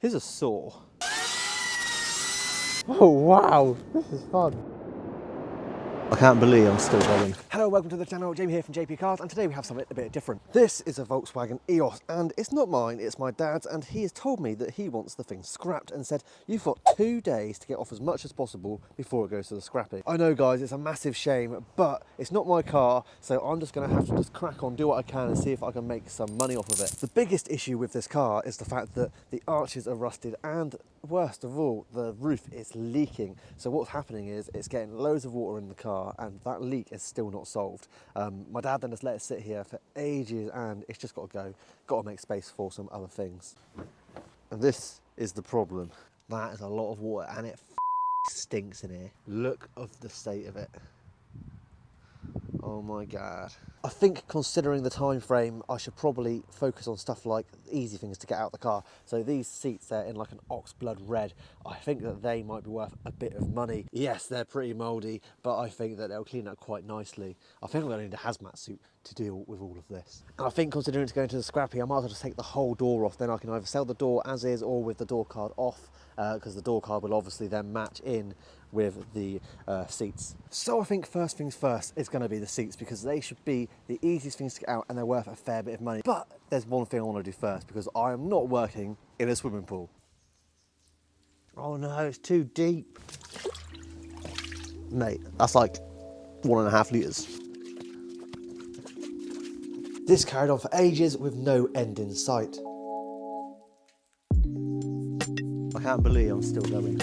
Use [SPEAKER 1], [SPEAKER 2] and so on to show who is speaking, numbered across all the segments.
[SPEAKER 1] Here's a saw. Oh wow, this is fun. I can't believe I'm still going. Hello, welcome to the channel. Jamie here from JP Cars, and today we have something a bit different. This is a Volkswagen EOS, and it's not mine, it's my dad's, and he has told me that he wants the thing scrapped and said, you've got 2 days to get off as much as possible before it goes to the scrapping. I know guys, it's a massive shame, but it's not my car, so I'm just gonna have to just crack on, do what I can and see if I can make some money off of it. The biggest issue with this car is the fact that the arches are rusted, and worst of all, the roof is leaking. So what's happening is it's getting loads of water in the car, and that leak is still not solved. My dad then just let it sit here for ages, and it's just got to go. Got to make space for some other things. And this is the problem. That is a lot of water, and it stinks in here. Look of the state of it. Oh my God. I think considering the time frame, I should probably focus on stuff like easy things to get out of the car. So these seats, they're in like an ox blood red. I think that they might be worth a bit of money. Yes, they're pretty mouldy, but I think that they'll clean up quite nicely. I think I'm going to need a hazmat suit to deal with all of this. And I think considering it's going to the scrappy, I might as well just take the whole door off. Then I can either sell the door as is or with the door card off, because the door card will obviously then match in with the seats. So I think first things first is going to be the seats, because they should be the easiest things to get out and they're worth a fair bit of money. But there's one thing I want to do first, because I am not working in a swimming pool. Oh no, it's too deep. Mate, that's like 1.5 litres. This carried on for ages with no end in sight. I can't believe I'm still going.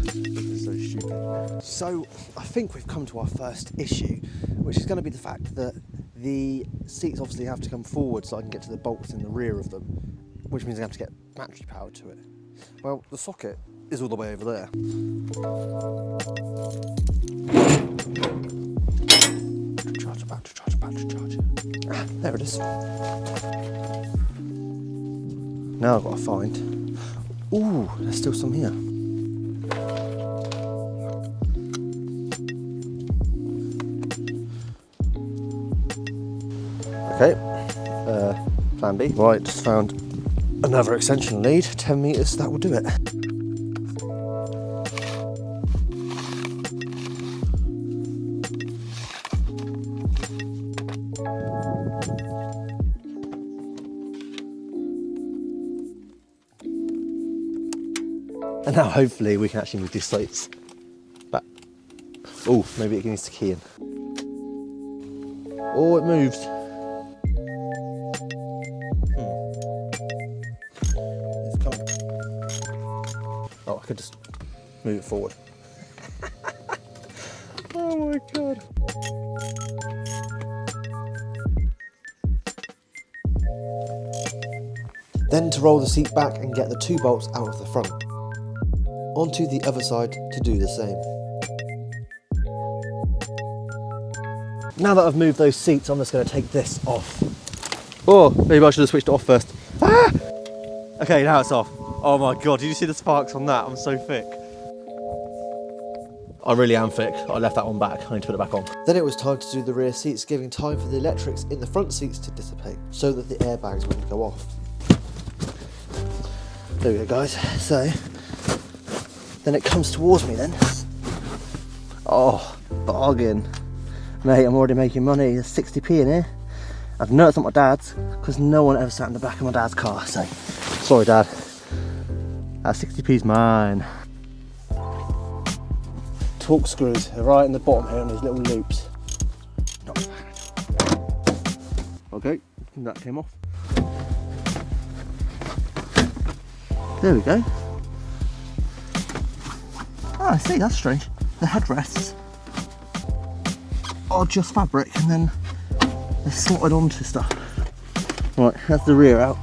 [SPEAKER 1] This is so stupid. So I think we've come to our first issue, which is going to be the fact that the seats obviously have to come forward so I can get to the bolts in the rear of them, which means I have to get battery power to it. Well, the socket is all the way over there. Battery charger. Ah, there it is. Now I've got to find. Ooh, there's still some here. Okay, plan B. Right, just found another extension lead, 10 metres, that will do it. And now hopefully we can actually move these seats back. Oh, maybe it needs to key in. Oh, it moved. It's coming. Oh, I could just move it forward. Oh my God. Then to roll the seat back and get the 2 bolts out of the front. Onto the other side to do the same. Now that I've moved those seats, I'm just going to take this off. Oh, maybe I should have switched it off first. Ah! Okay, now it's off. Oh my God, did you see the sparks on that? I'm so thick. I really am thick. I left that one back. I need to put it back on. Then it was time to do the rear seats, giving time for the electrics in the front seats to dissipate so that the airbags wouldn't go off. There we go, guys. So then it comes towards me then. Oh, bargain. Mate, I'm already making money. There's 60p in here. I've noticed it's not my dad's, because no one ever sat in the back of my dad's car, so sorry Dad. That 60p's mine. Torque screws are right in the bottom here on these little loops. Not bad. Okay, that came off. There we go. Oh, I see, that's strange. The headrests are just fabric and then they're slotted onto stuff. Right, that's the rear out.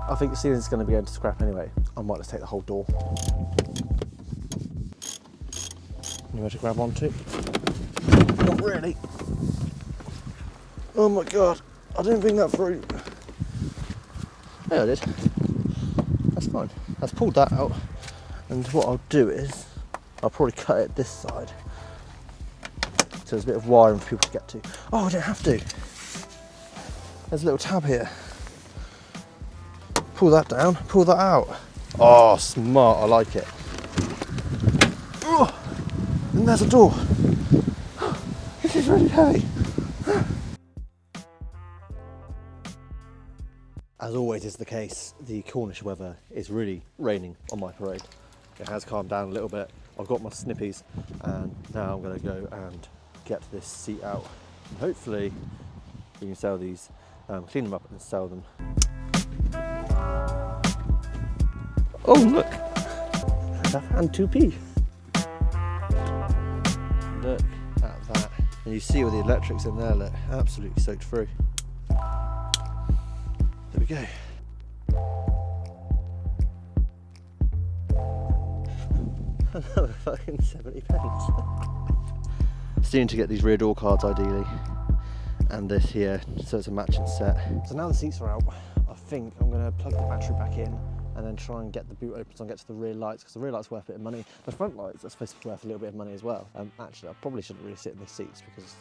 [SPEAKER 1] I think the ceiling's going to be going to scrap anyway. I might just take the whole door. Anywhere to grab onto? Not really. Oh my God, I didn't bring that through. Yeah, I did. That's fine. I've pulled that out. And what I'll do is, I'll probably cut it this side. So there's a bit of wiring for people to get to. Oh, I don't have to. There's a little tab here. pull that down, pull that out. Oh, smart, I like it. Oh, and there's a door. This is really heavy. As always is the case, the Cornish weather is really raining on my parade. It has calmed down a little bit. I've got my snippies and now I'm going to go and get this seat out. And hopefully we can sell these, clean them up and sell them. Oh look, and 2p. Look at that. And you see all the electrics in there, look, absolutely soaked through. There we go. Another fucking 70 pence. Still need to get these rear door cards ideally. And this here, so it's a matching set. So now the seats are out, I think I'm going to plug the battery back in and then try and get the boot open so I can get to the rear lights, because the rear lights are worth a bit of money. The front lights are supposed to be worth a little bit of money as well. Actually, I probably shouldn't really sit in these seats because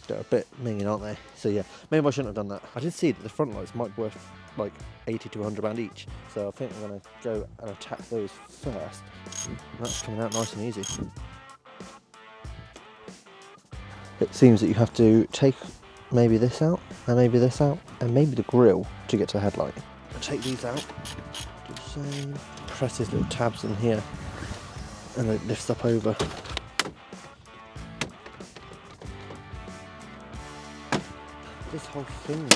[SPEAKER 1] they're a bit minging, aren't they? So yeah, maybe I shouldn't have done that. I did see that the front lights might be worth like 80 to 100 pound each. So I think I'm going to go and attack those first. And that's coming out nice and easy. It seems that you have to take maybe this out, and maybe this out, and maybe the grille to get to the headlight. I'll take these out, do the same. Press these little tabs in here, and it lifts up over. This whole thing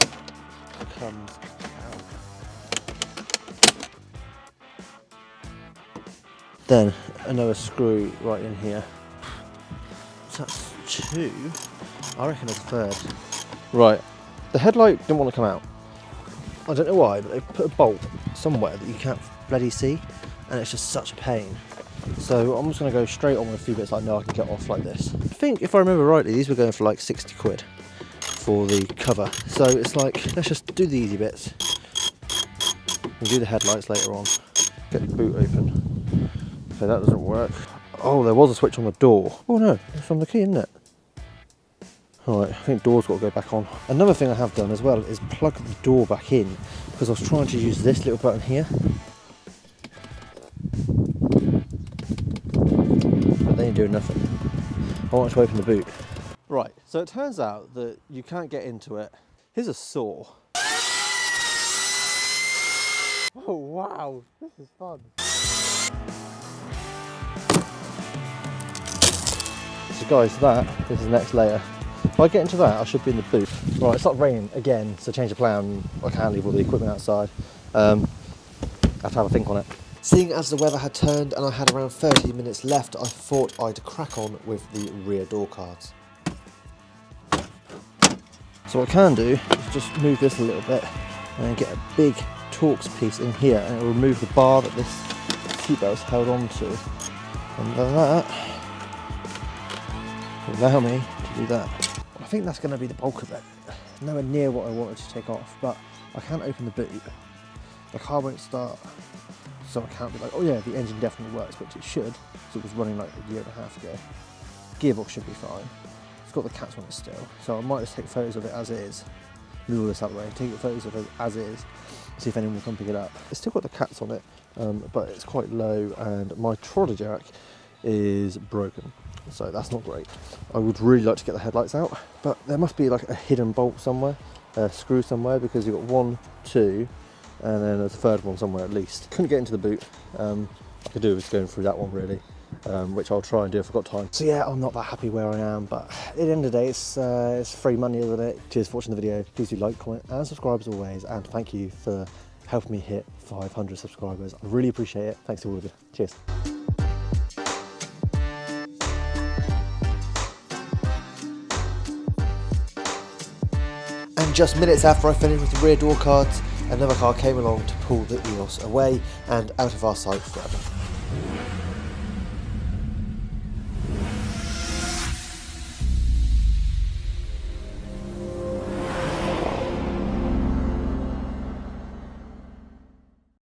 [SPEAKER 1] comes out. Then another screw right in here. So that's 2. I reckon there's a third. Right, the headlight didn't want to come out. I don't know why, but they put a bolt somewhere that you can't bloody see, and it's just such a pain. So I'm just going to go straight on with a few bits I know I can get off like this. I think, if I remember rightly, these were going for like 60 quid for the cover. So it's like, let's just do the easy bits. We'll do the headlights later on. Get the boot open. Okay, that doesn't work. Oh, there was a switch on the door. Oh no, it's on the key, isn't it? Alright, I think door's got to go back on. Another thing I have done as well is plug the door back in, because I was trying to use this little button here. But they ain't doing nothing. I want to open the boot. Right, so it turns out that you can't get into it. Here's a saw. Oh wow, this is fun. So guys, this is the next layer. If I get into that, I should be in the boot. Right, it's not raining again, so change the plan. I can't leave all the equipment outside. I have to have a think on it. Seeing as the weather had turned and I had around 30 minutes left, I thought I'd crack on with the rear door cards. So what I can do is just move this a little bit and get a big Torx piece in here, and it will remove the bar that this seatbelt's held onto. And then that will allow me to do that. I think that's going to be the bulk of it. Nowhere near what I wanted to take off, but I can't open the boot. The car won't start, so I can't be like, oh yeah, the engine definitely works, which it should, because it was running like a year and a half ago. Gearbox should be fine. It's got the cats on it still, so I might just take photos of it as is. Move all this out of the way, take photos of it as is, see if anyone will come pick it up. It's still got the cats on it, but it's quite low, and my trolley jack is broken, so that's not great. I would really like to get the headlights out, but there must be like a hidden bolt somewhere, a screw somewhere, because you've got 1, 2, and then there's a third one somewhere at least. Couldn't get into the boot. I could do with going through that one really, which I'll try and do if I've got time. So yeah, I'm not that happy where I am, but at the end of the day, it's free money, isn't it? Cheers for watching the video. Please do like, comment, and subscribe as always, and thank you for helping me hit 500 subscribers. I really appreciate it. Thanks to all of you. Cheers. And just minutes after I finished with the rear door cards, another car came along to pull the EOS away and out of our sight forever.